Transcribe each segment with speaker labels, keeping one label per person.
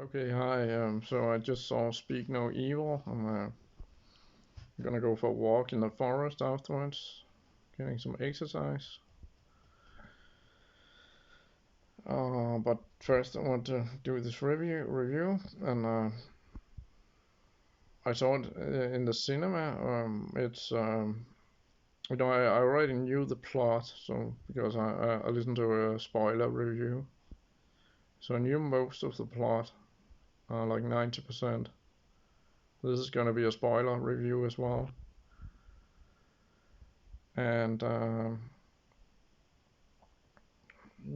Speaker 1: Okay, hi. So I just saw Speak No Evil. I'm gonna go for a walk in the forest afterwards, getting some exercise. But first I want to do this review, and I saw it in the cinema. It's I already knew the plot, so because I listened to a spoiler review, so I knew most of the plot, like 90%. This is gonna be a spoiler review as well, and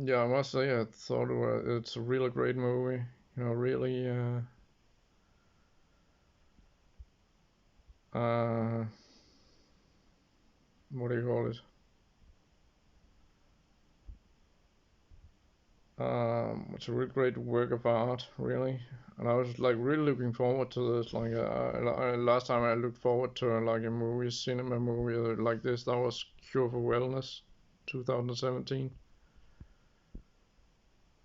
Speaker 1: yeah, I must say I thought it's a really great movie. Really, uh, what do you call it? It's a really great work of art, really. And I was like really looking forward to this. Like last time I looked forward to like a movie, cinema movie like this. That was Cure for Wellness, 2017.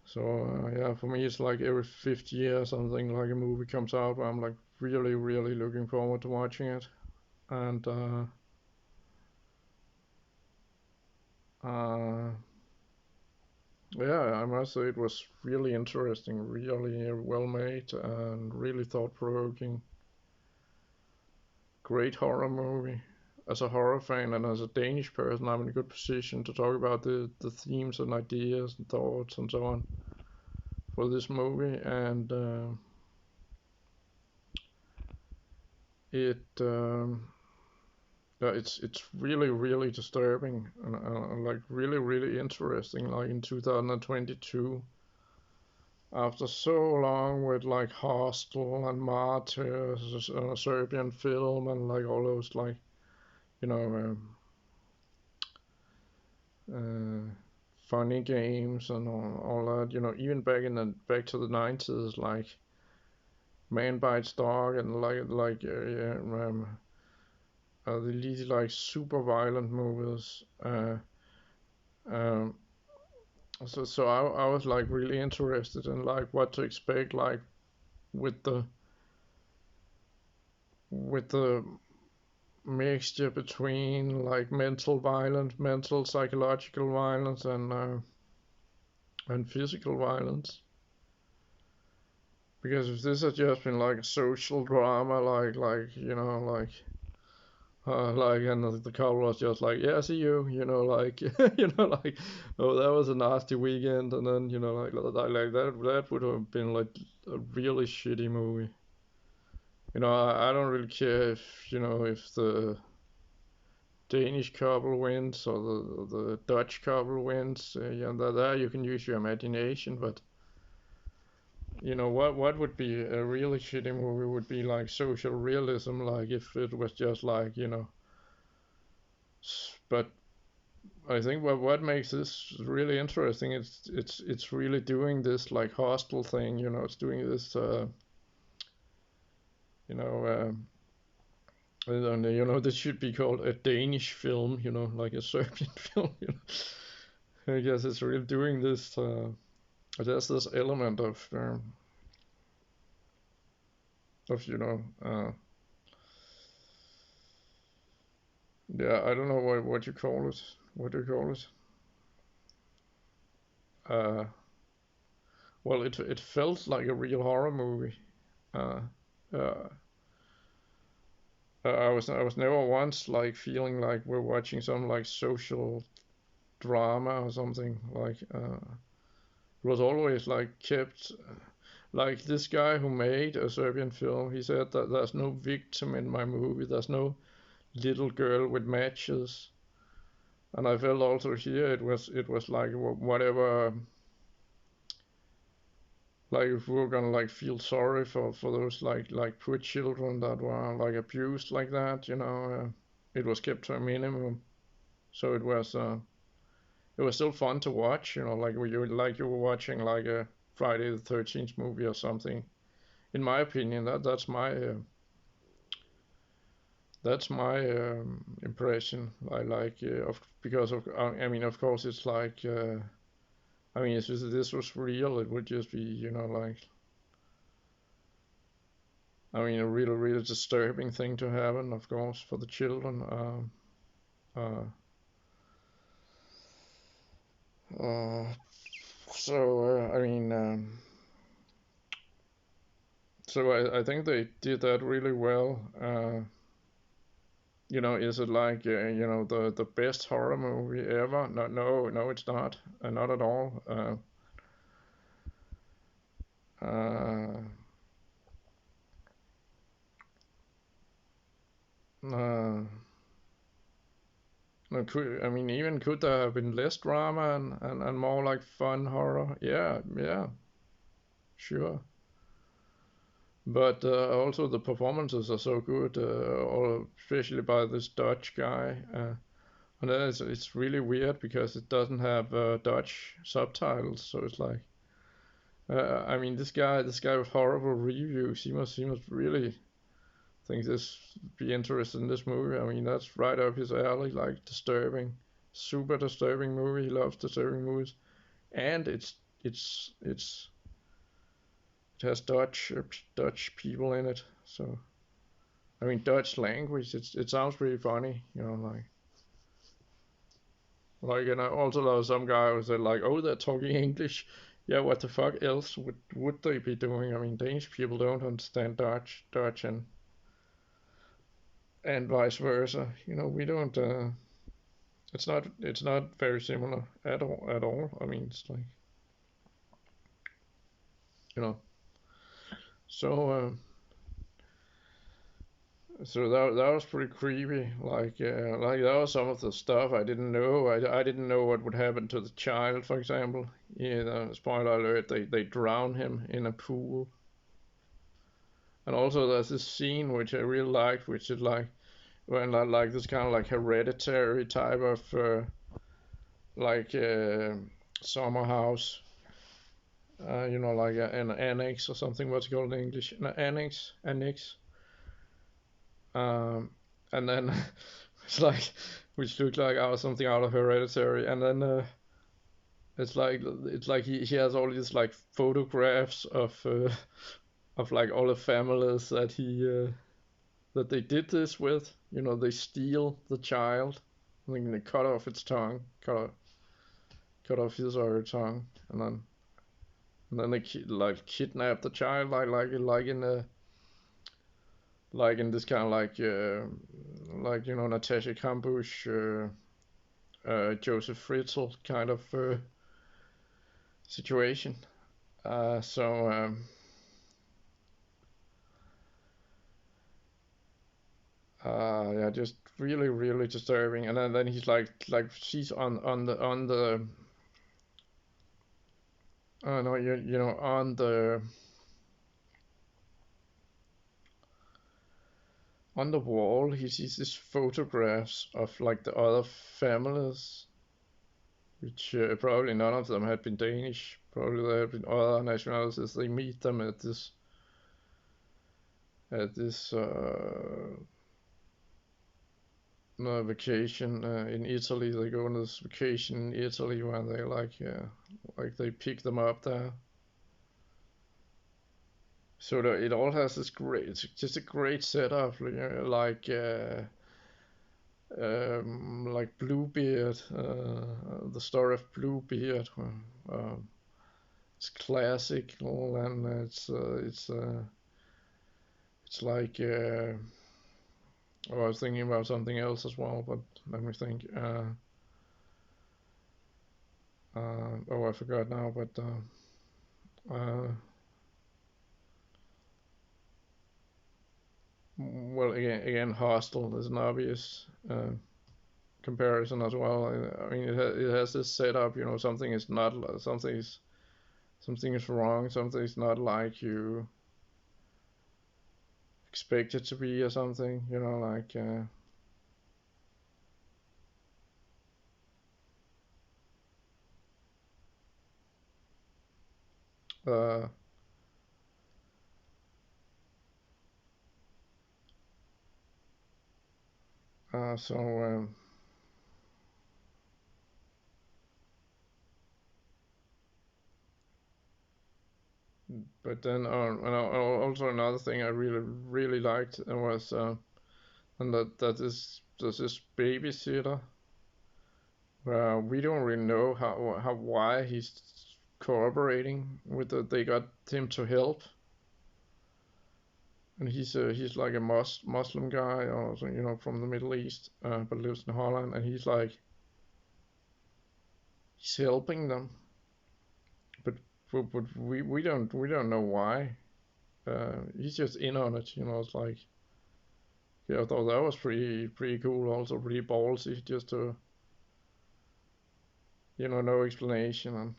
Speaker 1: So yeah, for me it's like every fifth year or something like a movie comes out where I'm like really, really looking forward to watching it. And uh, yeah, I must say it was really interesting, really well made, and really thought provoking. Great horror movie. As a horror fan and as a Danish person, I'm in a good position to talk about the themes and ideas and thoughts and so on for this movie. And it yeah, it's really really disturbing and like really really interesting. Like in 2022, after so long with like Hostel and Martyrs, a Serbian film, and like all those like you know uh, funny games and all that. Even back to the 90s, like Man Bites Dog and yeah, these like super violent movies. Um, so I was like really interested in like what to expect like with the mixture between like mental violence, mental psychological violence, and physical violence. Because if this had just been like a social drama, and the couple was just like, yeah, see you, like, like, oh, that was a nasty weekend, and then, like that would have been like a really shitty movie. I don't really care if the Danish couple wins or the Dutch couple wins. There you can use your imagination, but what would be a really shitty movie would be like social realism, like if it was just like but I think what makes this really interesting is it's really doing this like hostile thing. It's doing this you know and this should be called a Danish film, like a Serbian film. I guess it's really doing this. There's this element of yeah, I don't know what you call it. What do you call it? Uh, well, it felt like a real horror movie. Uh, uh, I was never once like feeling like we're watching some like social drama or something. Like it was always like kept like this guy who made a Serbian film. He said that there's no victim in my movie. There's no little girl with matches. And I felt also here it was like whatever, like if we were gonna like feel sorry for those like poor children that were like abused like that, it was kept to a minimum. So it was still fun to watch, like you were watching like a Friday the 13th movie or something. In my opinion, that's my impression. I like of because of I mean of course it's like. I mean, if this was real, it would just be, like I mean, a really, really disturbing thing to happen, of course, for the children. Uh, uh, I mean, so I think they did that really well. Is it like the best horror movie ever? No, no, no, it's not. Not at all. Uh, uh, no, could there have been less drama and more like fun horror? Yeah, yeah, sure. But also the performances are so good, especially by this Dutch guy. And then it's really weird because it doesn't have Dutch subtitles, so it's like, I mean, this guy with horrible reviews, he must really think this be interested in this movie. I mean, that's right up his alley, like disturbing, super disturbing movie. He loves disturbing movies, and it has Dutch people in it, so I mean Dutch language. It sounds pretty funny, and I also know some guy who said like, oh, they're talking English. Yeah, what the fuck else would they be doing? I mean, Danish people don't understand Dutch, and vice versa. We don't. It's not very similar at all. I mean, it's like you know. So that was pretty creepy. Like that was some of the stuff I didn't know. I didn't know what would happen to the child, for example. Yeah, spoiler alert. They drown him in a pool. And also there's this scene which I really liked, which is like when like this kind of like hereditary type of like summer house. Like an annex or something. What's it called in English? An annex. Um, and then it's like which looked like something out of Hereditary, and then it's like he has all these like photographs of like all the families that they did this with. They steal the child. I think they cut off its tongue, cut off his or her tongue, and then they like kidnap the child, like in this kind of like Natasha Kampusch, Joseph Fritzl kind of situation. So yeah, just really really disturbing. And then he's like she's on the no, on the wall he sees these photographs of like the other families, which probably none of them had been Danish. Probably there had been other nationalities. They meet them at this vacation in Italy. They go on this vacation in Italy where they like they pick them up there. So it all has this great, it's just a great setup, like Bluebeard, the story of Bluebeard. It's classical and it's like I was thinking about something else as well, but let me think. Oh, I forgot now, but well, again, Hostel is an obvious comparison as well. I mean, it has this setup. Something is not something is wrong. Something is not like you expect it to be or something. Like uh, so but then also another thing I really liked was and that is there's this babysitter where we don't really know how why he's cooperating with they got him to help, and he's like a Muslim guy or from the Middle East, but lives in Holland, and he's helping them, but we don't know why. He's just in on it, It's like, yeah, I thought that was pretty cool, also pretty ballsy, just to no explanation,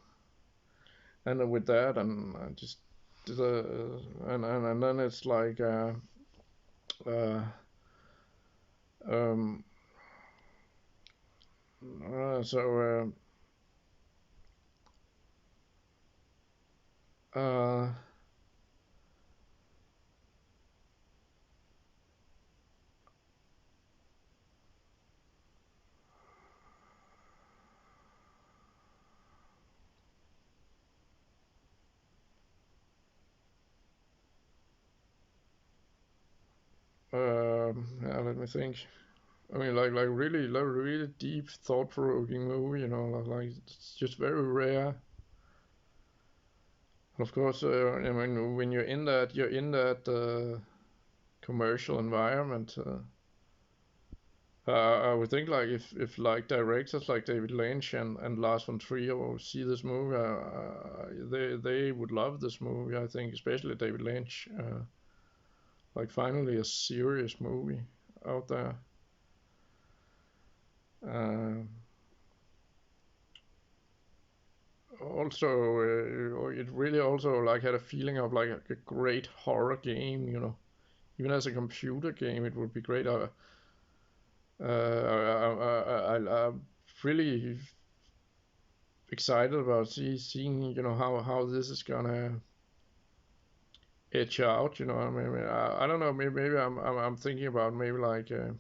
Speaker 1: and with that, and just the and then it's like uh, um, so yeah, let me think. I mean, really deep, thought-provoking movie. Like it's just very rare. And of course, I mean, when you're in that commercial environment. I would think like if like directors like David Lynch and Lars von Trier will see this movie, they would love this movie. I think especially David Lynch. Like finally a serious movie out there. Uh, Also, it really also like had a feeling of like a great horror game. Even as a computer game, it would be great. I'm really excited about seeing how this is gonna edge out. I mean, I don't know. Maybe I'm thinking about maybe like uh,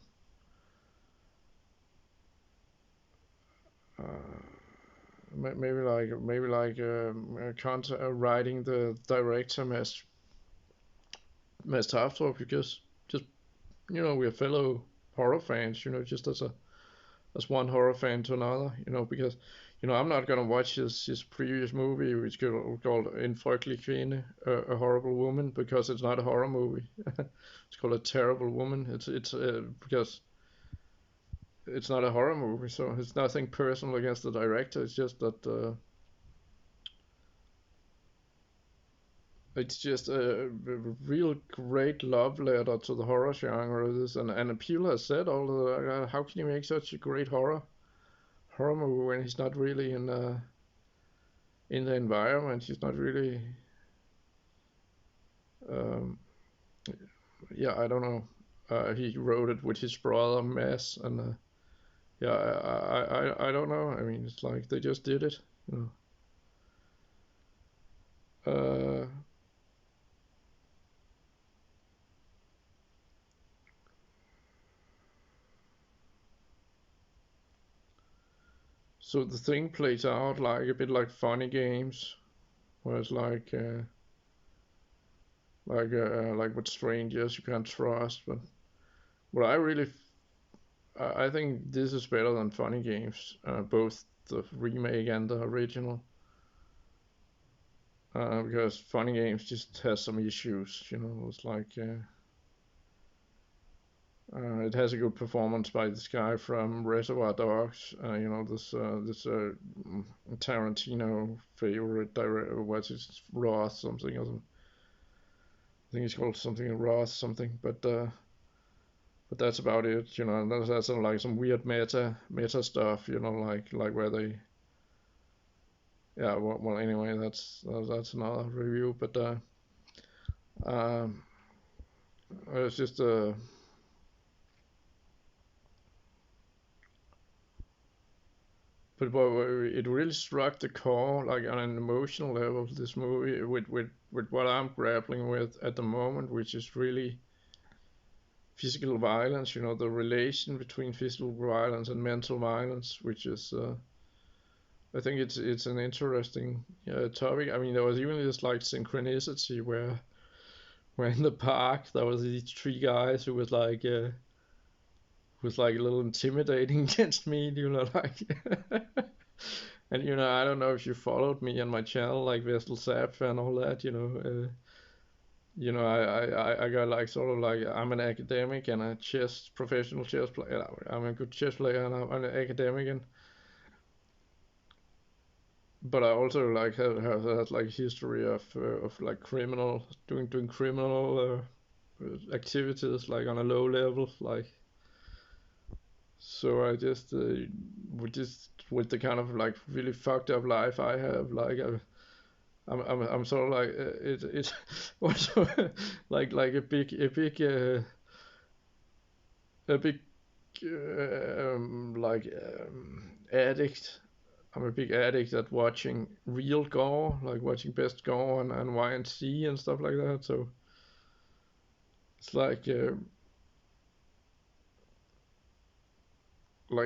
Speaker 1: writing the director Mads Tafdrup, because just we're fellow horror fans. Just as one horror fan to another. Because I'm not gonna watch his previous movie, which called En Frygtelig Kvinde, a horrible woman, because it's not a horror movie. It's called A Terrible Woman. It's because it's not a horror movie, so it's nothing personal against the director. It's just that it's just a real great love letter to the horror genre. This and people have said all the how can you make such a great horror movie when he's not really in the environment. He's not really um, yeah, I don't know. He wrote it with his brother Mads, and yeah, I don't know. I mean, it's like they just did it. You know. So the thing plays out like a bit like funny games, where it's like with strangers you can't trust. But I think this is better than funny games, both the remake and the original. Because funny games just has some issues. It's like it has a good performance by this guy from Reservoir Dogs. This Tarantino favorite director. What's his Roth something or something. I think it's called something Roth something. But that's about it. And that's like some weird meta stuff. Like where they yeah. Well anyway, that's another review. But um, it's just but it really struck the core, like on an emotional level, this movie with what I'm grappling with at the moment, which is really physical violence. The relation between physical violence and mental violence, which is I think it's an interesting topic. I mean, there was even this like synchronicity where in the park there was these three guys who was like a little intimidating against me, like. And I don't know if you followed me on my channel, like Vestal Sap and all that. I got like sort of like I'm an academic and a professional chess player. I'm a good chess player and I'm an academic, but I also like have had like history of like doing criminal activities like on a low level, like. So I just with the kind of like really fucked up life I have, like I'm sort of like it's also like a big like addict. I'm a big addict at watching real gore, like watching Best Gore and Y&C and stuff like that. So it's like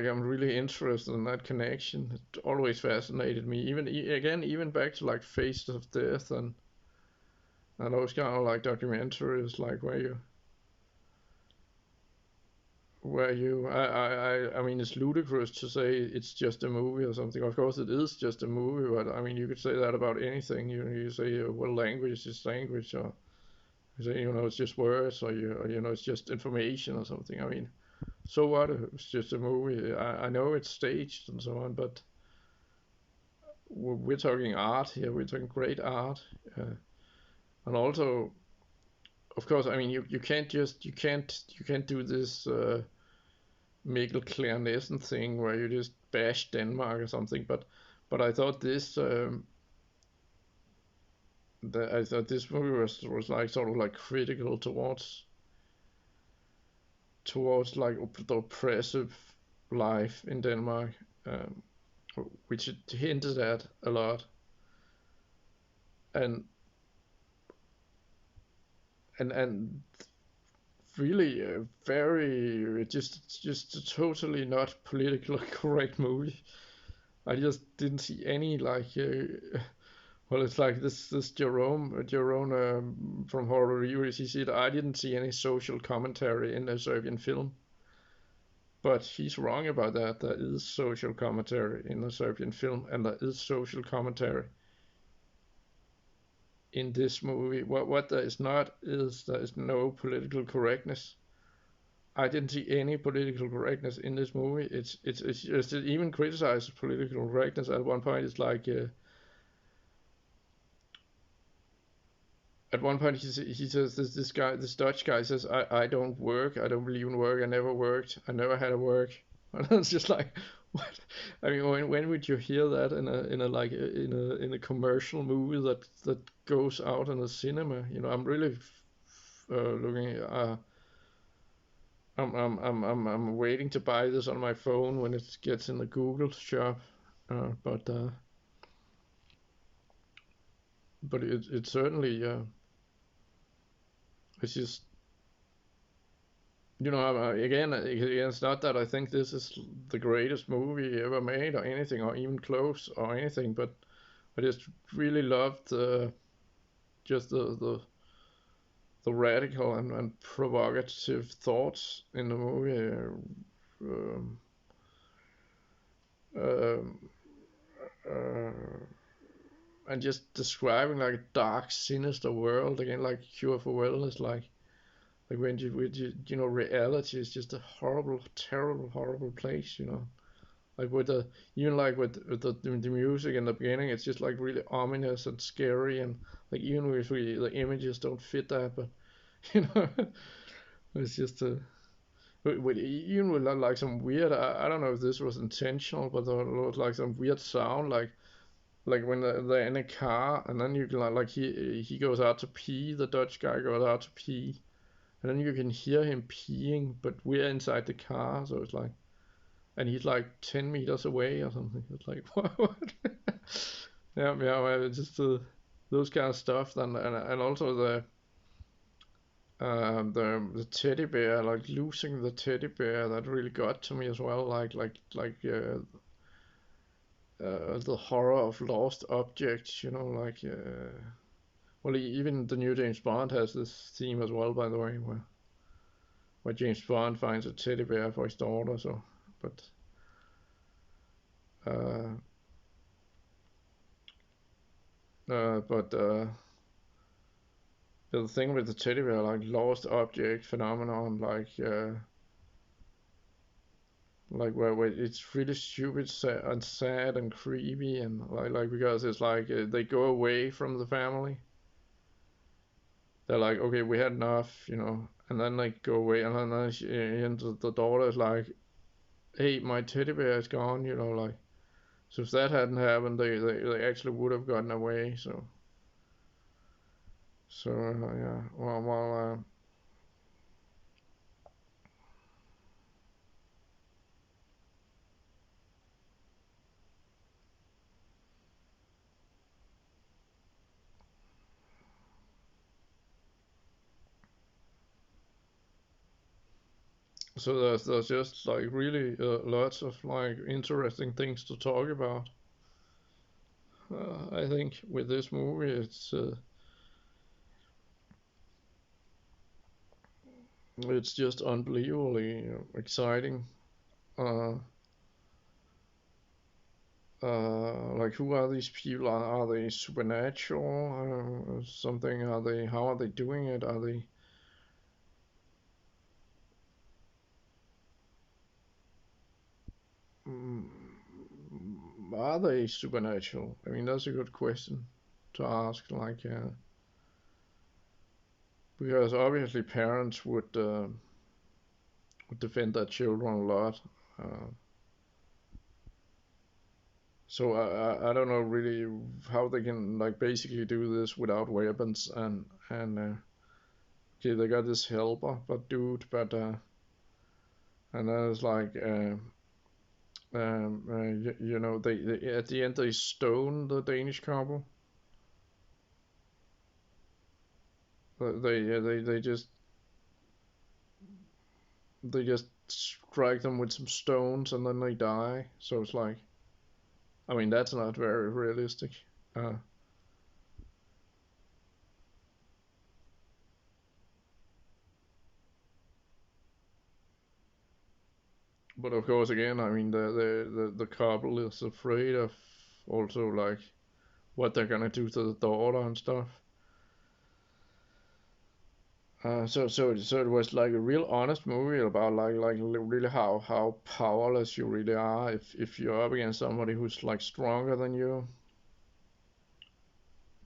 Speaker 1: I'm really interested in that connection. It always fascinated me. Even back to like Faces of Death and those kind of like documentaries, like I mean, it's ludicrous to say it's just a movie or something. Of course, it is just a movie, but I mean, you could say that about anything. You say, well, language is language, or you say, it's just words, or it's just information or something. I mean, so what? It's just a movie. I know it's staged and so on, but we're talking art here. We're talking great art, and also, of course, I mean, you can't do this. Mikkel Claire Nielsen thing where you just bash Denmark or something. But I thought this movie was like sort of like critical towards like the oppressive life in Denmark, um, which it hinted at a lot, and and really very just a totally not politically correct movie. I just didn't see any like well, it's like this Jerome from Horror Reviews. He said I didn't see any social commentary in the Serbian film, but he's wrong about that. There is social commentary in the Serbian film, and there is social commentary in this movie. What there is not is there is no political correctness. I didn't see any political correctness in this movie. It's just, it even criticizes political correctness at one point. It's like at one point he says this Dutch guy says I don't work, I don't believe in work, I never worked, I never had a work. And it's just like, what? I mean, when would you hear that in a commercial movie that goes out in the cinema? I'm really looking. I'm waiting to buy this on my phone when it gets in the Google shop. But it certainly it's just again, it's not that I think this is the greatest movie ever made or anything or even close or anything, but I just really loved just the radical and provocative thoughts in the movie. Um, um, uh, and just describing like a dark, sinister world again, like Cure for Wellness, like when reality is just a horrible, terrible, horrible place. Like with the even like with the music in the beginning, it's just like really ominous and scary, and like even if the images don't fit that, but you know, it's just even with like some weird. I don't know if this was intentional, but there was like some weird sound, like when they're in a car, and then you can like he goes out to pee. The Dutch guy goes out to pee, and then you can hear him peeing, but we're inside the car, so it's like, and he's like 10 meters away or something. It's like what? Yeah, yeah, well, just those kind of stuff. And also the teddy bear, like losing the teddy bear, that really got to me as well. Like the horror of lost objects, like well, even the new James Bond has this theme as well, by the way, where James Bond finds a teddy bear for his daughter. So, but uh, but the thing with the teddy bear, like lost object phenomenon, like where it's really stupid and sad and creepy, and like because it's like they go away from the family. They're like, okay, we had enough, and then they go away, and then and the daughter is like, hey, my teddy bear is gone, like. So if that hadn't happened, they actually would have gotten away. So yeah, so there's just like really lots of like interesting things to talk about. I think with this movie, it's just unbelievably exciting. Uh, like who are these people? Are they supernatural? Something? Are they? How are they doing it? Mm, are they supernatural? I mean, that's a good question to ask. Like, because obviously parents would defend their children a lot. Uh, so I don't know really how they can like basically do this without weapons and okay, they got this helper, but dude, and then it's like they at the end they stone the Danish couple. They just strike them with some stones and then they die. So it's like, I mean, that's not very realistic. Uh, but of course, again, I mean, the couple is afraid of also like what they're gonna do to the daughter and stuff. So it was like a real honest movie about like really how powerless you really are if you're up against somebody who's like stronger than you.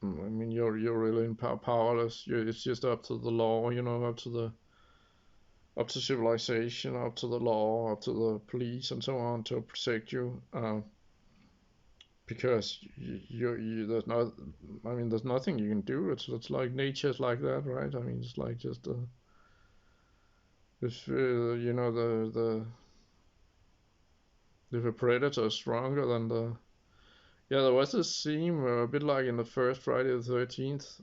Speaker 1: I mean, you're really powerless. It's just up to the law, up to civilization, up to the law, up to the police, and so on to protect you. Because there's not, I mean, there's nothing you can do. It's like nature's like that, right? I mean, it's like just if if a predator is stronger than the yeah, there was this scene a bit like in the first Friday the 13th,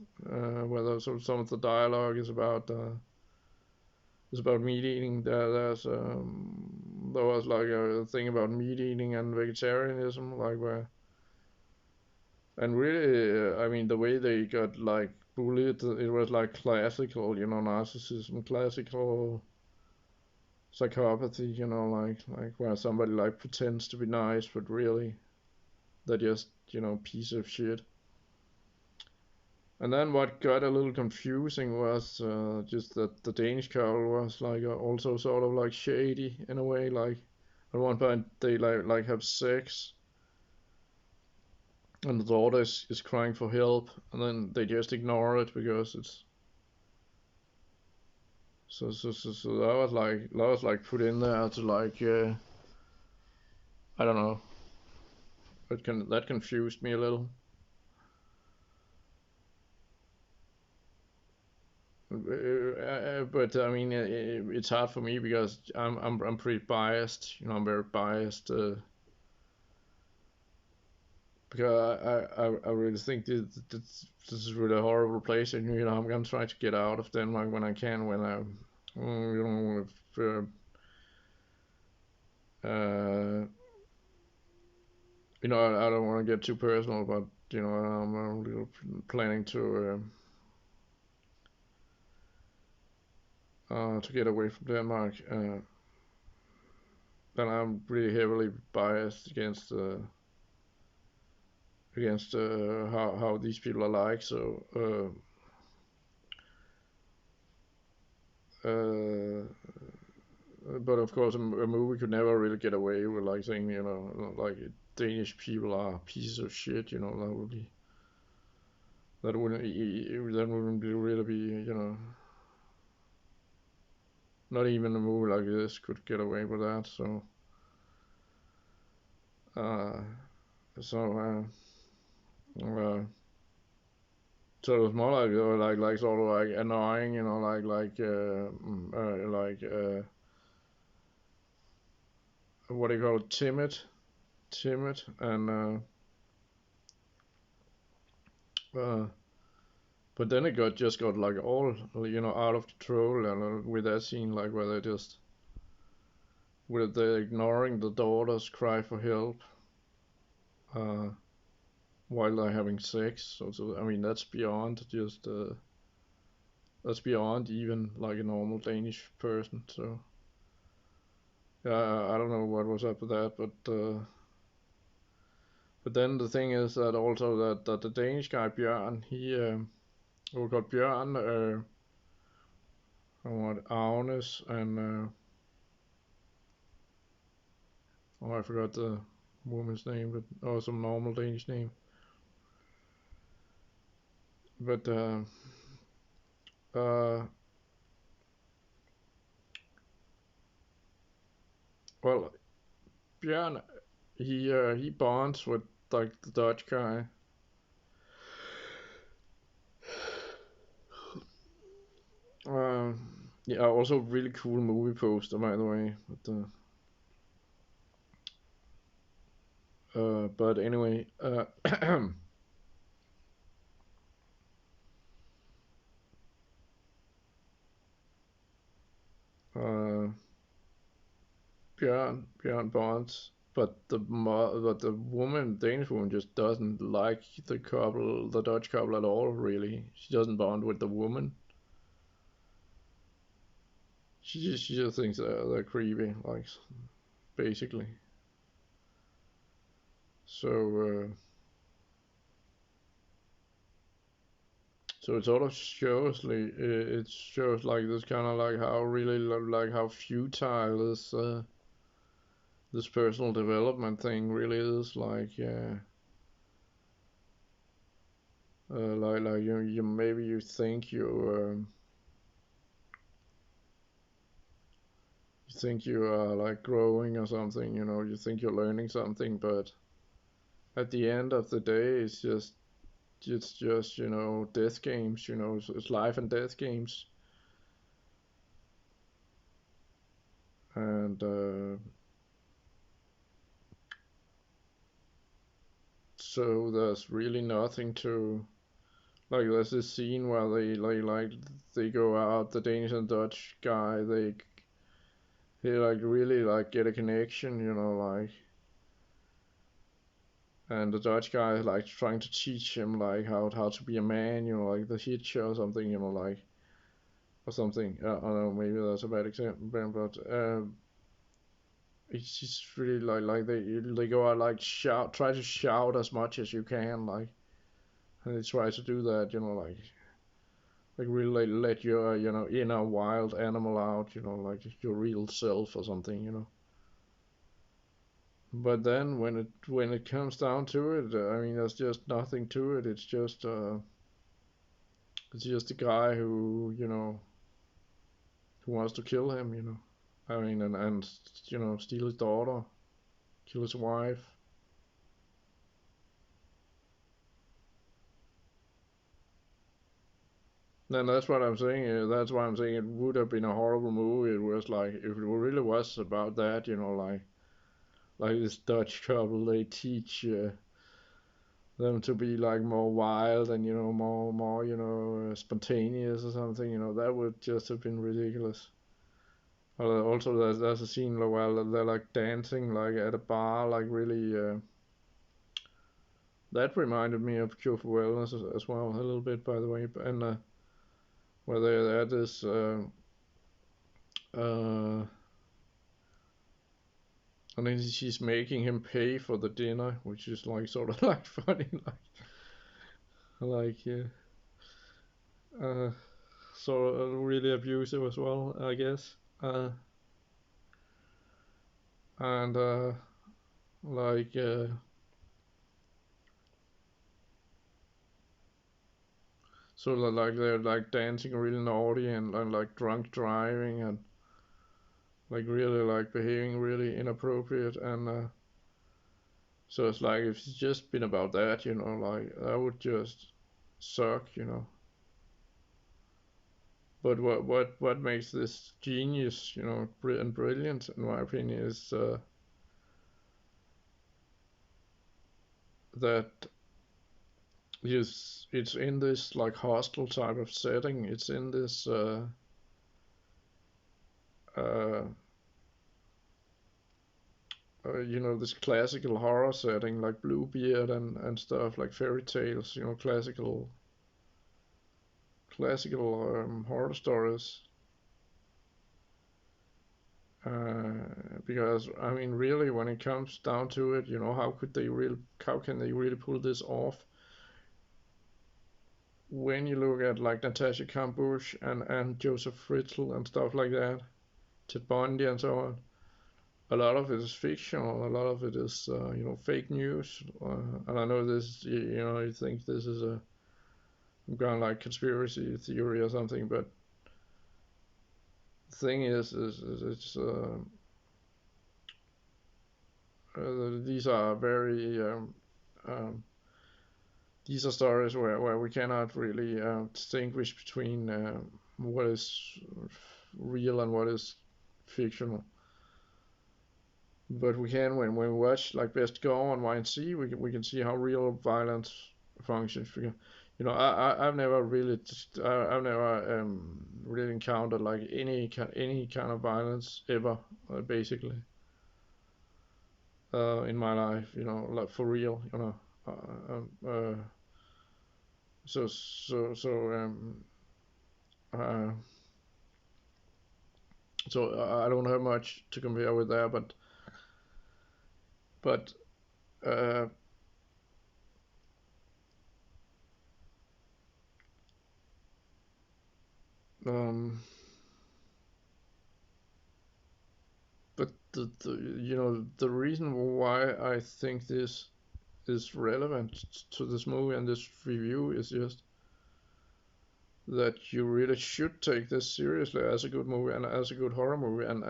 Speaker 1: where some of the dialogue is about meat eating. There was like a thing about meat eating and vegetarianism, like where and really, I mean, the way they got like bullied, it was like classical, narcissism, classical psychopathy, like where somebody like pretends to be nice, but really they're just, piece of shit. And then what got a little confusing was just that the Danish couple was like also sort of like shady in a way. Like at one point they like have sex, and the daughter is crying for help, and then they just ignore it because it's so that was like put in there to like I don't know. That confused me a little. But I mean, it's hard for me because I'm pretty biased. I'm very biased because I really think this is really a horrible place, and I'm trying to get out of Denmark when I can. When I, if, uh, I don't want to get too personal, but I'm really planning to get away from Denmark. Then I'm really heavily biased against how these people are like. So but of course, a movie could never really get away with like saying, like Danish people are pieces of shit. That wouldn't really be, not even a movie like this could get away with that. Uh, so uh, so it's more like like sort of like annoying, what do you call it, timid, and uh, but then it just got like all out of control, and with that scene like where they just with the ignoring the daughter's cry for help uh, while they're having sex. So I mean that's beyond even like a normal Danish person. So yeah, I don't know what was up with that, but then the thing is that also that the Danish guy Bjørn, we got Bjørn, what Agnes, and oh, I forgot the woman's name, but some normal Danish name. But uh, well, Bjørn, he bonds with like the Dutch guy. Yeah, also really cool movie poster by the way. But anyway, uh, Bjørn bonds, but the woman, Danish woman, just doesn't like the Dutch couple at all. Really, she doesn't bond with the woman. She just thinks they're creepy, like basically. So so it sort of shows like it shows like this kind of like how really like how futile this personal development thing really is. Like like you maybe you think you are like growing or something. You think you're learning something, but at the end of the day, it's just death games. It's life and death games, and so there's really nothing to like. There's this scene where they go out, the Danish and Dutch guy, they like really like get a connection, like, and the Dutch guy is like trying to teach him like how to be a man, like the hitcher or something, like, or something. I don't know, maybe that's a bad example, but it's just really like they go out like try to shout as much as you can, like, and they try to do that, like really let your inner wild animal out, like your real self or something, But then when it comes down to it, I mean, there's just nothing to it. It's just a guy who wants to kill him, I mean, and steal his daughter, kill his wife. Then that's what I'm saying. That's why I'm saying it would have been a horrible movie. It was like if it really was about that, like this Dutch couple, they teach them to be like more wild and more spontaneous or something. That would just have been ridiculous. Also, there's a scene where they're like dancing like at a bar, like really That reminded me of Cure for Wellness as well, a little bit, by the way. And where they had this uh, and then she's making him pay for the dinner, which is like sort of like funny, like yeah, uh, so really abusive as well, I guess. And like so like they're like dancing really naughty and like drunk driving and like really like behaving really inappropriate and so it's like if it's just been about that, like that would just suck, But what makes this genius, and brilliant in my opinion, is that it's in this like hostel type of setting. It's in this uh, this classical horror setting like Bluebeard and stuff like fairy tales, classical horror stories. Because I mean, really, when it comes down to it, how can they really pull this off? When you look at like Natasha Kampusch and Joseph Fritzl and stuff like that, Ted Bundy and so on, a lot of it is fictional. A lot of it is fake news. And I know this, you think this is a kind of like conspiracy theory or something, but the thing is it's these are very um, these are stories where we cannot really distinguish between what is real and what is fictional. But we can when we watch like Best Go on YNC, we can see how real violence functions. I've never really I've never really encountered like any kind of violence ever, basically, in my life. Like for real. Uh, um, uh, so uh, I don't have much to compare with there, but uh, um, but the reason why I think this is relevant to this movie and this review is just that you really should take this seriously as a good movie and as a good horror movie, and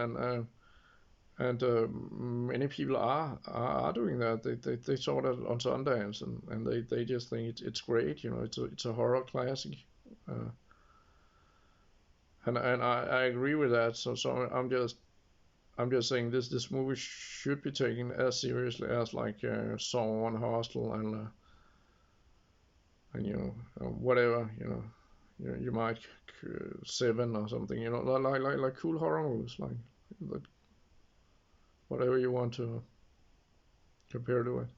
Speaker 1: many people are doing that. They saw that on Sundance and they just think it's great. It's a horror classic, uh, and I agree with that. So I'm just saying this movie should be taken as seriously as like Saw and Hostel and whatever you might Seven or something, like cool horror movies, like whatever you want to compare to it.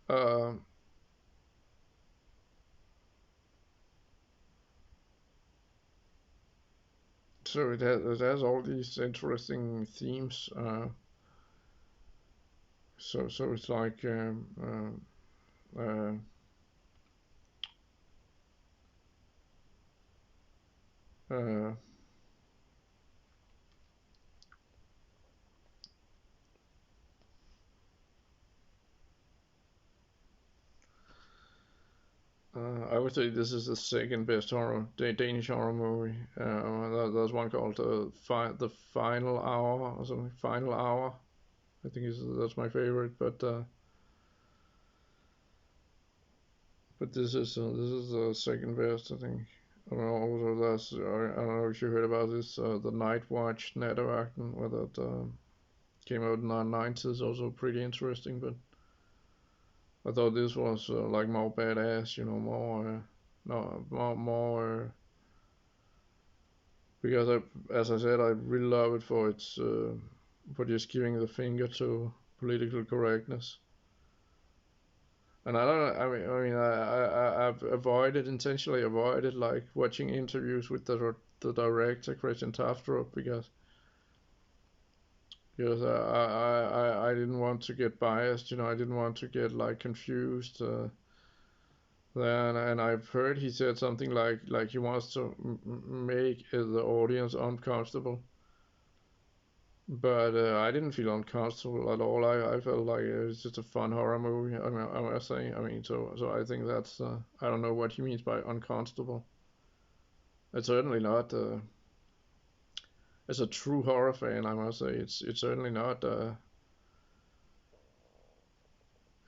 Speaker 1: Um, so it has all these interesting themes. So it's like uh, I would say this is the second best Danish horror movie. There's one called the Final Hour or something. Final Hour, I think that's my favorite. But this is the second best, I think. I don't know. Also, I don't know if you heard about this. The Night Watch Nattevagten, where that came out in the 90s, also pretty interesting. But I thought this was like more badass, more no more because as I said, I really love it for its for just giving the finger to political correctness. And I don't. I've avoided intentionally avoided like watching interviews with the director Christian Tafdrup because I didn't want to get biased. I didn't want to get like confused. Then and I've heard he said something like he wants to make the audience uncomfortable. But I didn't feel uncomfortable at all. I felt like it was just a fun horror movie. I must say. So I think that's. I don't know what he means by uncomfortable. It's certainly not. As a true horror fan, I must say, it's certainly not.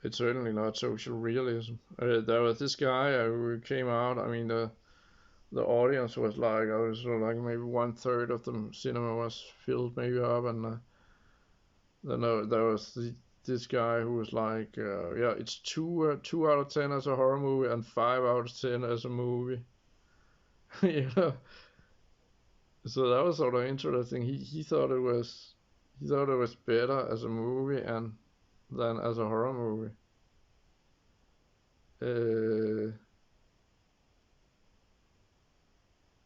Speaker 1: It's certainly not social realism. There was this guy who came out. I mean, the audience was like, I was like maybe one third of the cinema was filled maybe up, and then there was this guy who was like, yeah, it's 2 out of 10 as a horror movie and 5 out of 10 as a movie. you know, so that was sort of interesting. He thought it was better as a movie and than as a horror movie. Uh,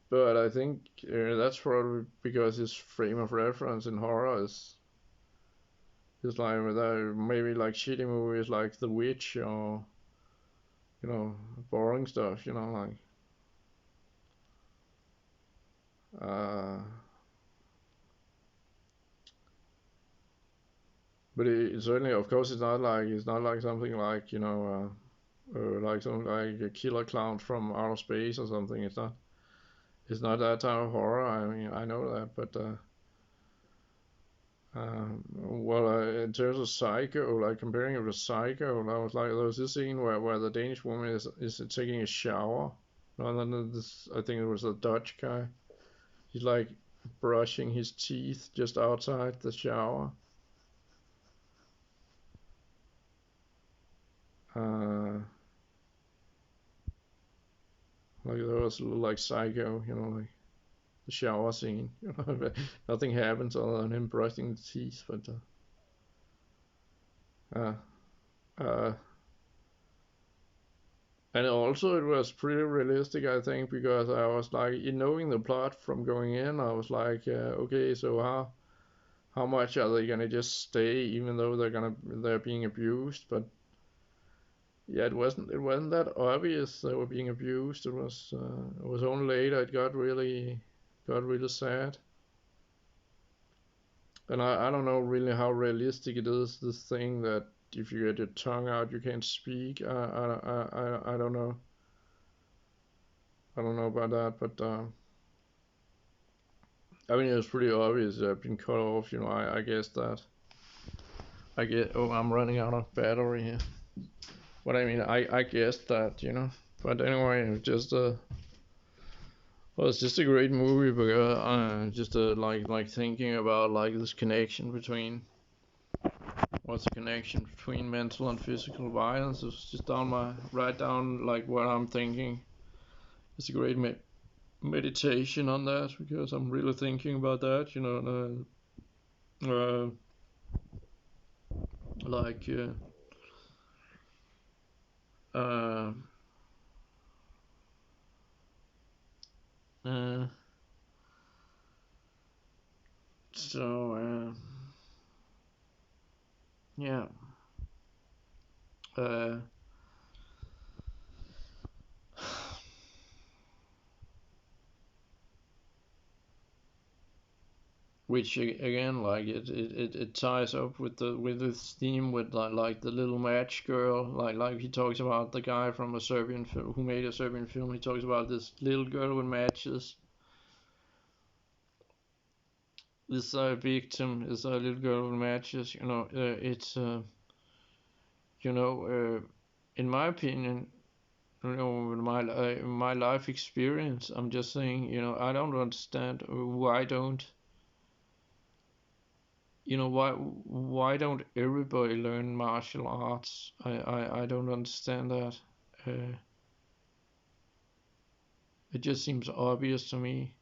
Speaker 1: but I think that's probably because his frame of reference in horror is like maybe like shitty movies like The Witch or you know boring stuff. Like uh, but it certainly, of course, it's not like something like like something like a killer clown from outer space or something. It's not that type of horror. I mean, I know that, but well, in terms of Psycho, like comparing it with Psycho, there was this scene where the Danish woman is taking a shower. No, then this, I think it was a Dutch guy. He's like brushing his teeth just outside the shower. Uh, like there was a little like Psycho, like the shower scene. Nothing happens other than him brushing the teeth, but uh, uh, and also it was pretty realistic, I think, because I was like, in knowing the plot from going in, I was like, okay, so how much are they gonna just stay, even though they're being abused? But yeah, it wasn't that obvious they were being abused. It was only later it got really sad. And I don't know really how realistic it is, this thing that if you get your tongue out you can't speak. I don't know. I don't know about that, but I mean, it was pretty obvious that I've been cut off. I guess that. Oh, I'm running out of battery here. But I mean, I guess that. But anyway, it's just a great movie because just like thinking about like this connection between what's the connection between mental and physical violence. It's just right down like what I'm thinking. It's a great meditation on that because I'm really thinking about that. Like uh, uh, so yeah, uh, which again, like it ties up with this theme with like the little match girl, like he talks about the guy from a Serbian film who made a Serbian film. He talks about this little girl with matches. This victim is a little girl with matches. It's you know, in my opinion, with my life experience, I'm just saying, I don't understand why don't why don't everybody learn martial arts? I don't understand that. Uh, it just seems obvious to me.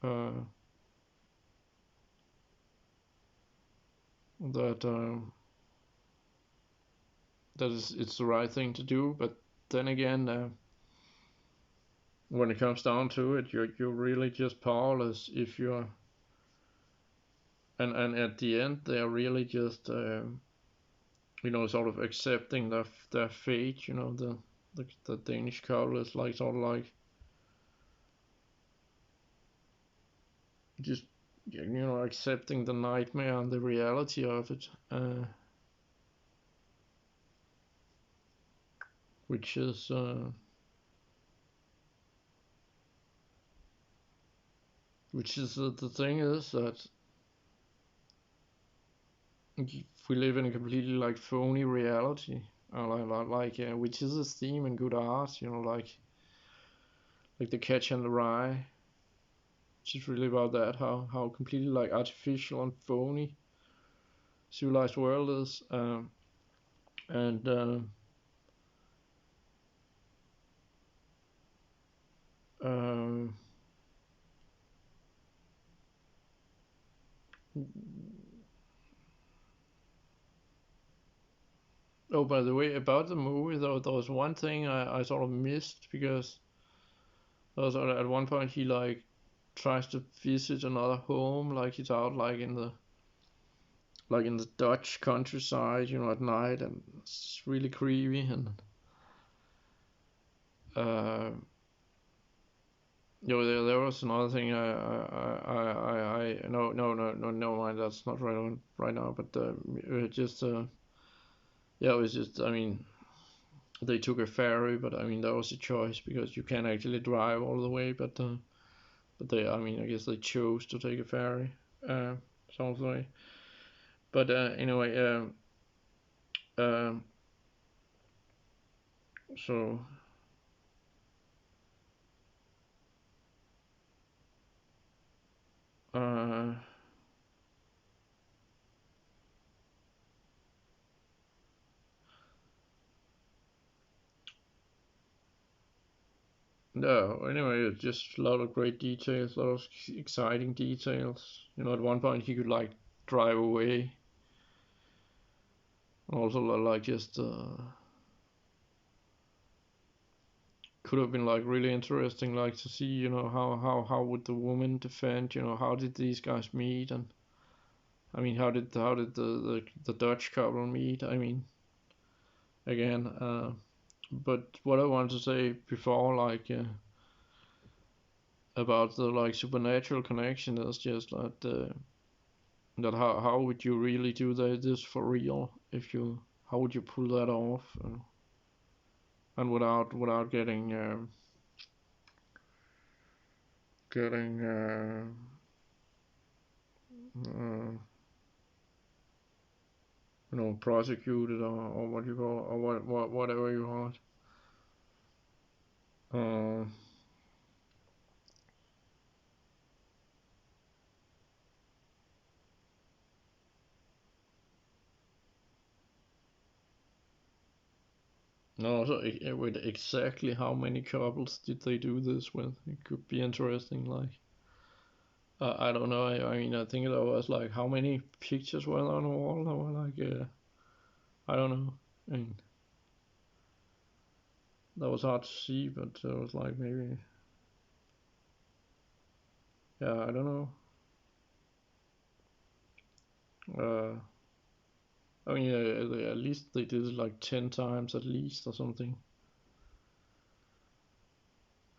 Speaker 1: Uh, that it's the right thing to do. But then again, when it comes down to it, you're really just powerless if you're, and at the end they're really just sort of accepting their fate. The Danish couple is like sort of like just accepting the nightmare and the reality of it, which is the thing is that we live in a completely like phony reality, which is a theme in good art, like The Catcher in the Rye, which is really about that, how completely like artificial and phony civilized world is, and um, oh, by the way, about the movie though, there was one thing I sort of missed, because there was at one point he like tries to visit another home, like he's out like in the Dutch countryside, at night, and it's really creepy. And uh, there was another thing. No mind. That's not relevant right now. But just yeah, it was just. I mean, they took a ferry, but I mean that was a choice because you can't actually drive all the way. But they, I mean, I guess they chose to take a ferry some of the way. But anyway, um, so uh, no, anyway, it's just a lot of great details, a lot of exciting details. At one point he could like drive away, and also like just could have been like really interesting, like to see, how would the woman defend, how did these guys meet, and I mean how did the Dutch couple meet? I mean, again, but what I wanted to say before, like. About the like supernatural connection is just that how would you really do this for real, if you how would you pull that off, and without getting uh, prosecuted, or what you call, or whatever you call it. uh, no, so with exactly how many couples did they do this with? It could be interesting, like I don't know. I mean, I think there was like how many pictures were on the wall? There were like I don't know. I mean, that was hard to see, but it was like maybe, yeah, I don't know. Uh, I mean, at least they did it like 10 times at least or something.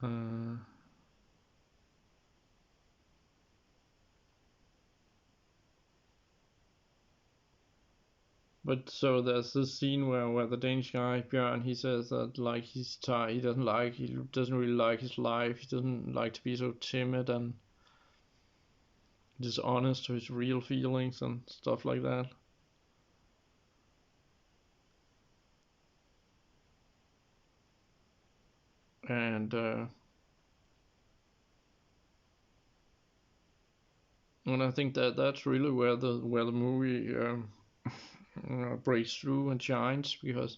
Speaker 1: Uh, but so there's this scene where the Danish guy Bjørn, he says that like he's tired, he doesn't really like his life, he doesn't like to be so timid and just honest to his real feelings and stuff like that. And I think that that's really where the movie breaks through and shines, because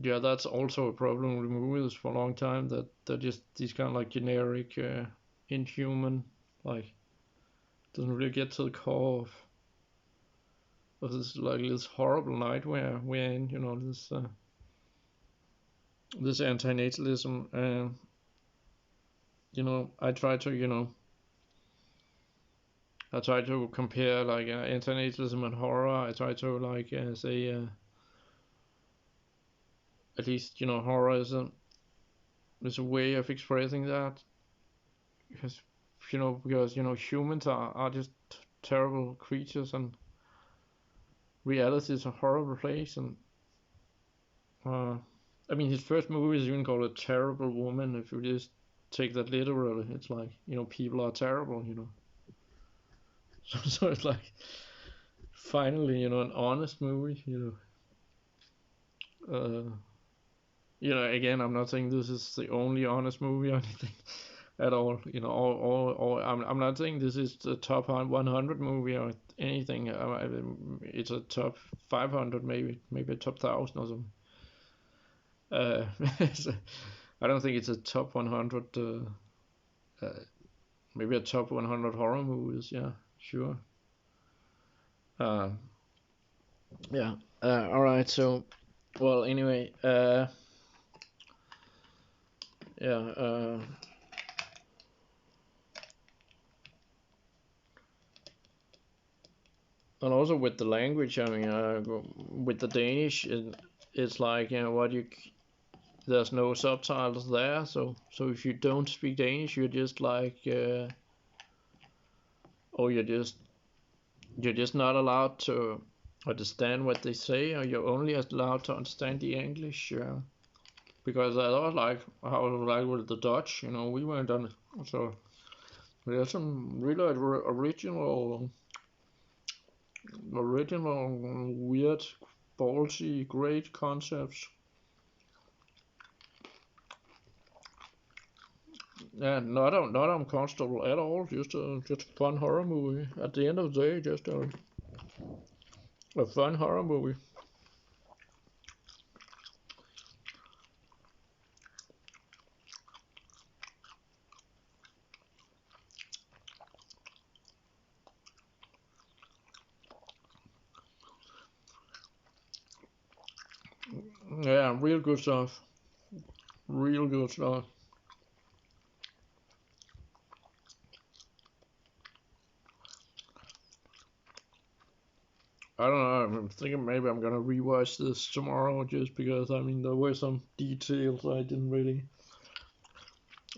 Speaker 1: yeah, that's also a problem with movies for a long time, that they're just these kind of like generic, inhuman Like, doesn't really get to the core of this like this horrible nightmare we're in. You know, this antinatalism, and you know, I try to compare like antinatalism and horror. I try to like say at least horror is a way of expressing that, because humans are just terrible creatures, and reality is a horrible place. And uh, I mean, his first movie is even called A Terrible Woman. If you just take that literally, it's like people are terrible. So it's like finally an honest movie. Again, I'm not saying this is the only honest movie or anything at all. I'm not saying this is the top 100 movie or anything. It's a top 500, maybe a top 1,000 or something. I don't think it's a top 100. Maybe a top 100 horror movies. Yeah, sure. Uh, yeah. All right. So, well, anyway. Yeah. And also with the language, I mean, with the Danish, it's like there's no subtitles there, so if you don't speak Danish, you're just like, or you're just not allowed to understand what they say, or you're only allowed to understand the English. Because I thought like how like with the Dutch, we weren't on it, so there's some really original, weird, ballsy, great concepts. Yeah, not uncomfortable at all. Just a fun horror movie. At the end of the day, just a fun horror movie. Yeah, real good stuff. Real good stuff. I don't know. I'm thinking maybe I'm gonna rewatch this tomorrow just because I mean there were some details I didn't really.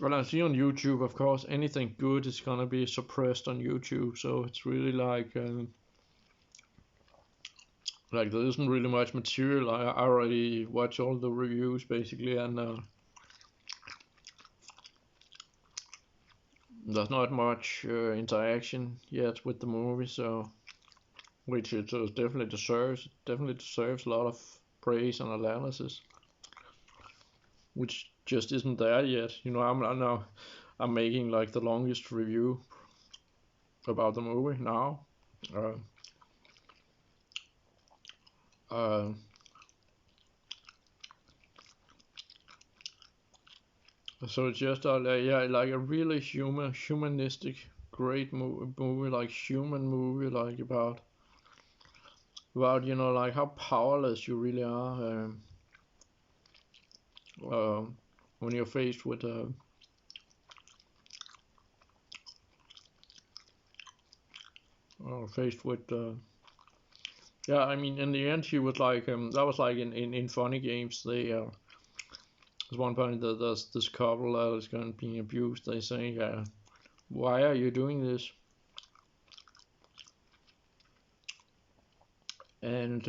Speaker 1: Well, I see on YouTube, of course, anything good is gonna be suppressed on YouTube, so it's really like there isn't really much material. I already watched all the reviews basically, and there's not much interaction yet with the movie, so which it definitely deserves a lot of praise and analysis, which just isn't there yet. I'm making like the longest review about the movie now. Uh, uh, so it's just like a really humanistic, great movie, like human movie, like about like how powerless you really are when you're faced with yeah, I mean, in the end, she was like, that was like in Funny Games. There's one point that there's this couple that is going to be abused. They say, why are you doing this? And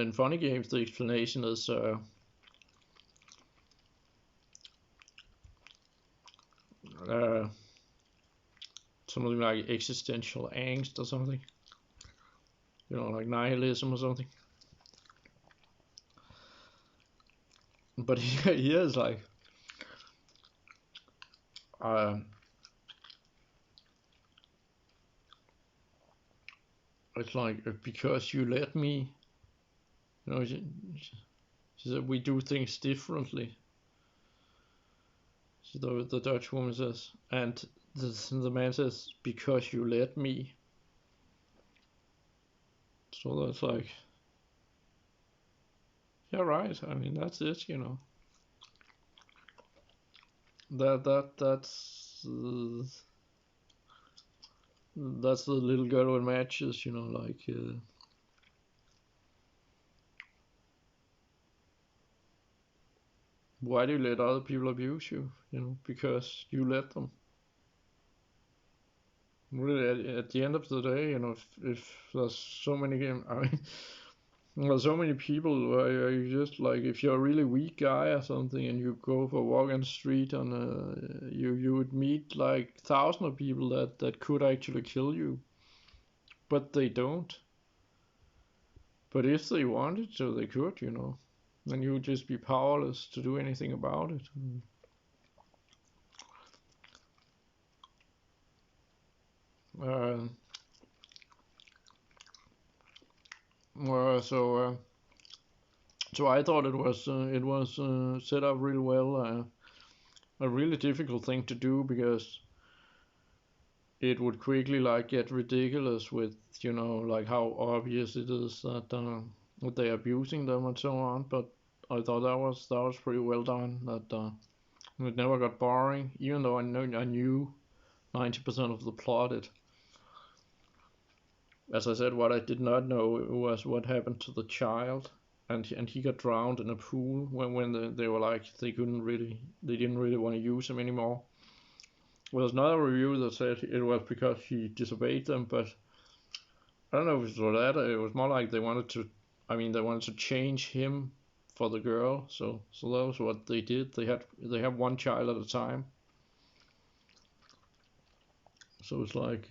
Speaker 1: in Funny Games, the explanation is uh, something like existential angst or something. Like nihilism or something. But he is like, uh, it's like because you let me, you know, She said, we do things differently. So the Dutch woman says, and the man says, because you let me. So that's like, yeah, right. I mean, that's it, you know. That's the little girl with matches, you know, like. Why do you let other people abuse you? You know, because you let them. Really, at the end of the day, you know, if there's so many, I mean, there's so many people where you just like, if you're a really weak guy or something, and you go for a walk on the street, and you would meet like thousands of people that could actually kill you, but they don't. But if they wanted to, they could, you know, and you would just be powerless to do anything about it. Uh, so so I thought it was set up really well. A really difficult thing to do because it would quickly like get ridiculous with, you know, like how obvious it is that they're abusing them and so on. But I thought that was pretty well done. That it never got boring, even though I knew 90% of the plot. It, as I said, what I did not know was what happened to the child, and he got drowned in a pool when they were like they didn't really want to use him anymore. Well, there's another review that said it was because he disobeyed them, but I don't know if it was that. It was more like they wanted to. I mean, they wanted to change him for the girl. So that was what they did. They have one child at a time. So it's like,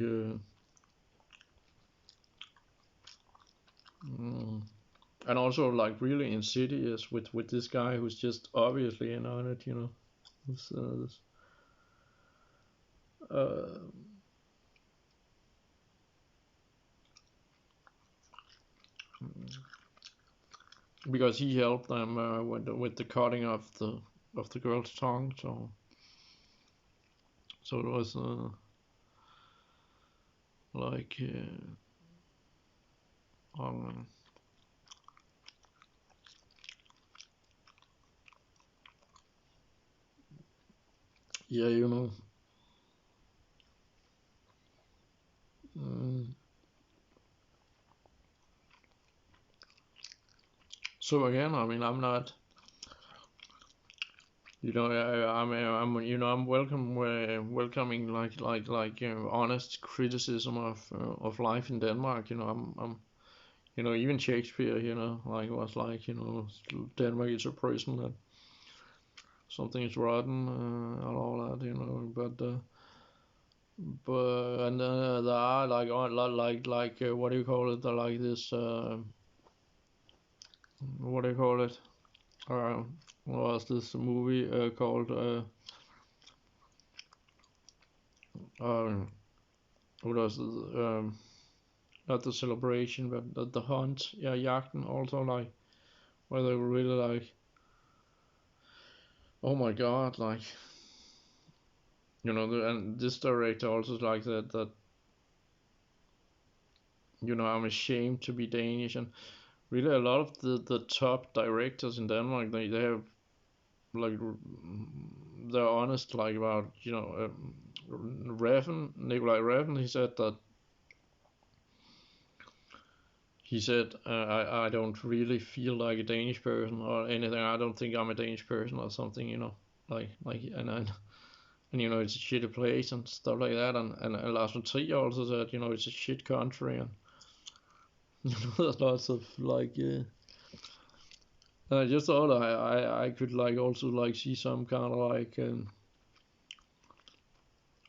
Speaker 1: and also like really insidious with this guy who's just obviously in on it. You know, this, uh, because he helped them with the cutting of the girl's tongue. So it was like um, yeah, you know. Um, so again, I mean, I'm not, you know, you know, I'm welcoming honest criticism of life in Denmark. You know, you know, even Shakespeare, you know, like was like, you know, Denmark is a prison and something is rotten and all that, you know, but and there are like what do you call it? Like this, what do you call it? Uh, what was this movie called? Uh, what was it? Not the celebration, but the hunt. Yeah, Jagten also like where they were really like, oh my god, like, you know, and this director also like that you know, I'm ashamed to be Danish, and really a lot of the top directors in Denmark, they have like, they're honest like about, you know, Refn, Nikolai Refn, he said, I don't really feel like a Danish person or anything. I don't think I'm a Danish person or something, you know, like and you know, it's a shitty place and stuff like that. And Lars von Trier also said, you know, it's a shit country, and you know, there's lots of like, and I just thought I could like also like see some kind of like,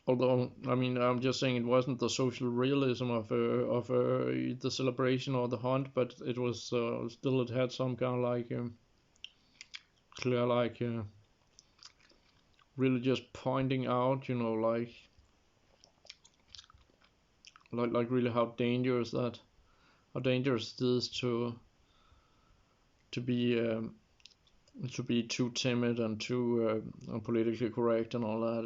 Speaker 1: although I mean I'm just saying it wasn't the social realism of the celebration or the hunt, but it was still, it had some kind of like clear like really just pointing out, you know, like really how dangerous it is to be to be too timid and too politically correct and all that.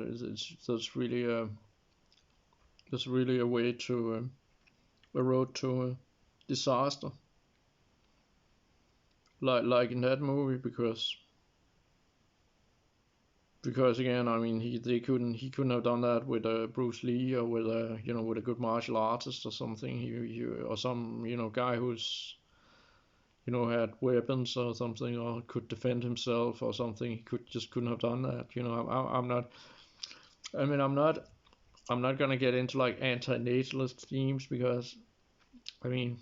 Speaker 1: That's really a way to a road to disaster. Like in that movie, because again, I mean, he couldn't have done that with Bruce Lee or with a with a good martial artist or something. Or some guy who's had weapons or something, or could defend himself or something. He couldn't have done that. I'm not. I mean, I'm not gonna get into like anti-natalist themes because I mean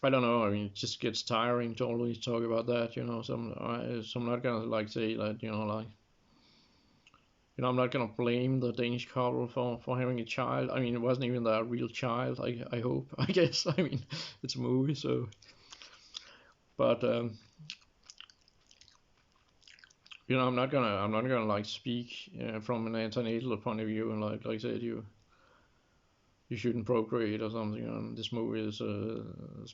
Speaker 1: I don't know. I mean, it just gets tiring to always talk about that. So I'm not gonna like say that. I'm not gonna blame the Danish couple for having a child. I mean, it wasn't even their real child. I hope. I guess. I mean, it's a movie, so. But I'm not gonna like speak from an antenatal point of view and like I said, you shouldn't procreate or something. And this movie is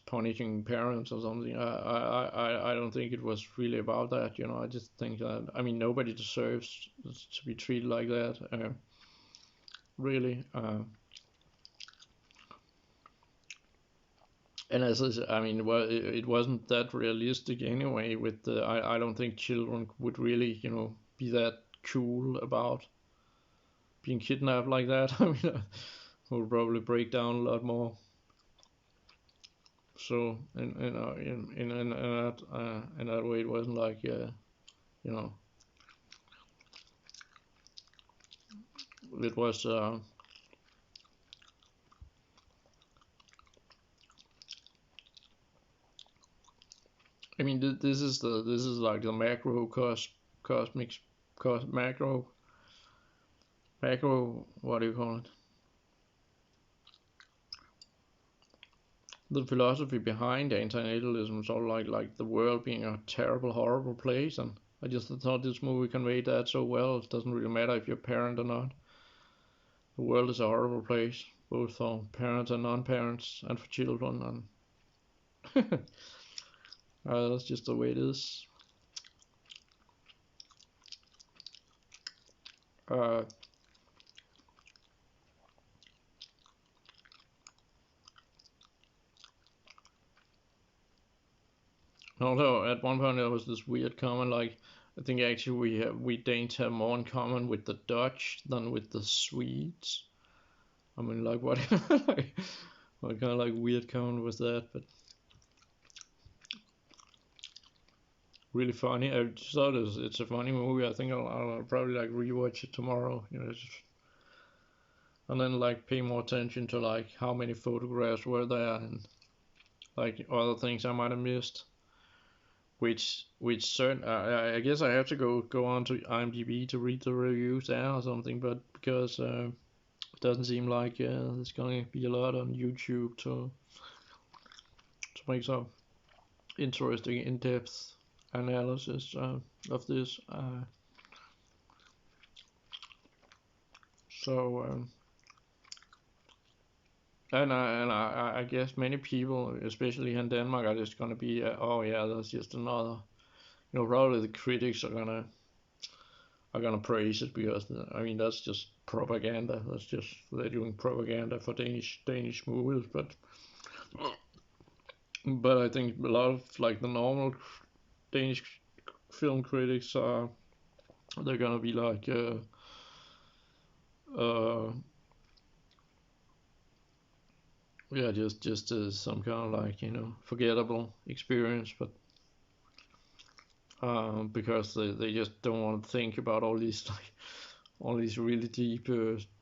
Speaker 1: punishing parents or something. I don't think it was really about that. I just think that I mean nobody deserves to be treated like that. Really. And I mean, well, it wasn't that realistic anyway. I don't think children would really, be that cool about being kidnapped like that. I mean, would probably break down a lot more. So in that way, it wasn't like you know it was. I mean, this is like the cosmic macro. What do you call it? The philosophy behind antinatalism is all like the world being a terrible, horrible place, and I just thought this movie conveyed that so well. It doesn't really matter if you're a parent or not. The world is a horrible place, both for parents and non-parents, and for children, and that's just the way it is. Uh, Although at one point there was this weird comment like, I think actually we Danes have more in common with the Dutch than with the Swedes. I mean, like what, like, what kind of like weird comment was that? But really funny. I just thought it's a funny movie. I think I'll probably like rewatch it tomorrow. And then like pay more attention to like how many photographs were there and like other things I might have missed. Which certain I guess I have to go on to IMDb to read the reviews there or something, but because it doesn't seem like there's gonna be a lot on YouTube to make some interesting in-depth analysis of this. So I guess many people, especially in Denmark, are just gonna be oh yeah, that's just another. Probably the critics are gonna praise it because I mean that's just propaganda. That's just they're doing propaganda for Danish movies, but I think a lot of like the normal Danish film critics are they're gonna be like uh yeah just some kind of like forgettable experience, but because they just don't want to think about all these like all these really deep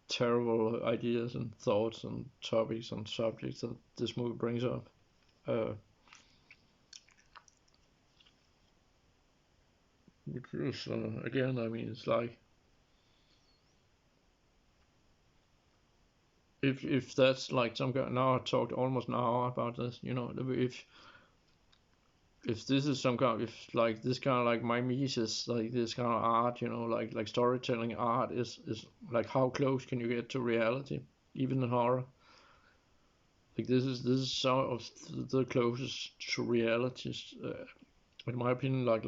Speaker 1: terrible ideas and thoughts and topics and subjects that this movie brings up. Uh, which is again, I mean, it's like if that's like some kind. Now I talked almost an hour about this. If this is some kind of if like this kind of like my Mises like this kind of art, like storytelling art is like how close can you get to reality, even in horror? like this is some of the closest to realities, in my opinion. Like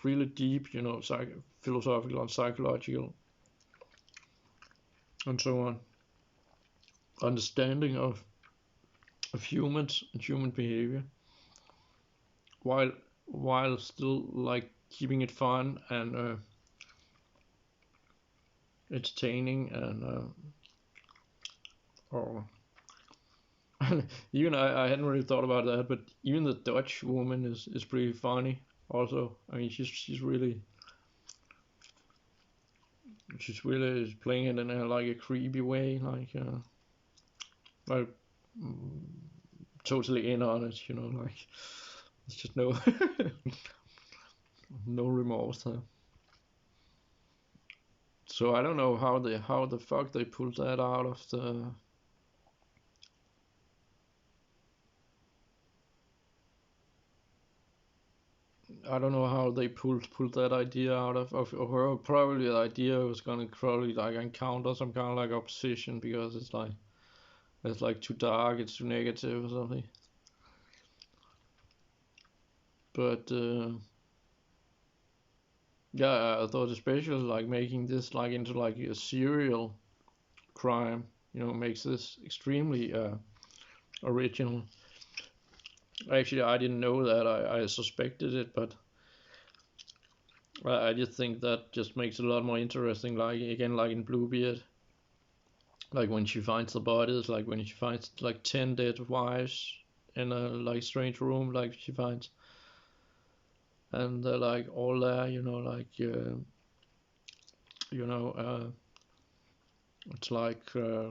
Speaker 1: really deep, philosophical and psychological and so on understanding of humans and human behavior, while while still like keeping it fun and entertaining and or even I hadn't really thought about that, but even the Dutch woman is pretty funny. Also, I mean, she's really playing it in a like a creepy way, like mm, totally in on it, like it's just no no remorse there. So I don't know how the fuck they pulled that out of the. I don't know how they pulled that idea out of her. Probably the idea was gonna probably like encounter some kind of like opposition because it's like too dark, it's too negative or something. But yeah, I thought especially like making this like into like a serial crime, makes this extremely original. Actually, I didn't know that. I suspected it, but I just think that just makes it a lot more interesting. Like again, like in Bluebeard, like when she finds the bodies, like when she finds like 10 dead wives in a like strange room, like she finds, and they're like all there, like you know, it's like uh,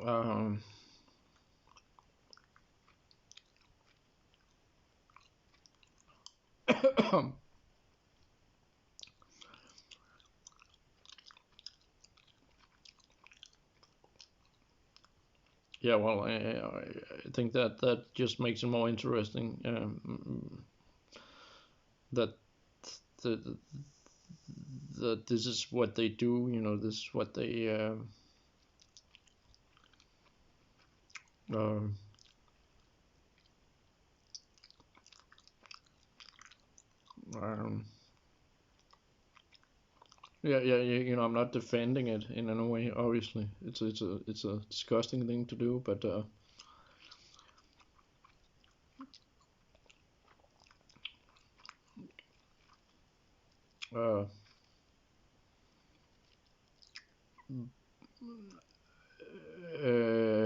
Speaker 1: um, yeah. Well, I think that just makes it more interesting. That the, that this is what they do. This is what they uh, um, yeah, yeah, yeah. I'm not defending it in any way. Obviously, it's a disgusting thing to do, but uh,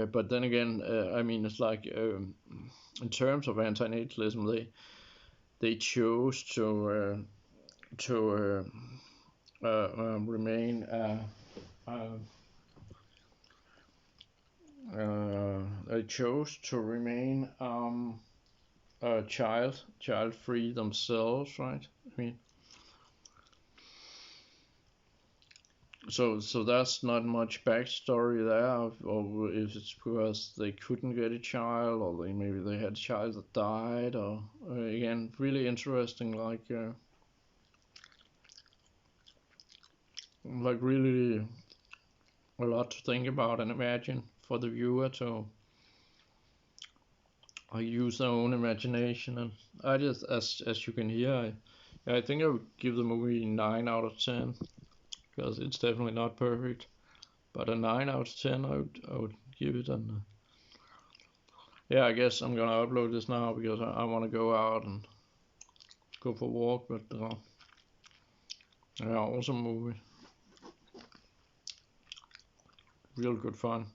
Speaker 1: but then again, I mean, it's like in terms of antinatalism, they chose to remain uh, they chose to remain child free themselves, right? I mean, so that's not much backstory there, or if it's because they couldn't get a child, or maybe they had a child that died, or again, really interesting, like really a lot to think about and imagine for the viewer to use their own imagination. And I just, as you can hear, I think I would give the movie 9 out of 10 because it's definitely not perfect, but a 9 out of 10 I would give it. And yeah, I guess I'm gonna upload this now because I want to go out and go for a walk. But yeah, awesome movie, real good fun.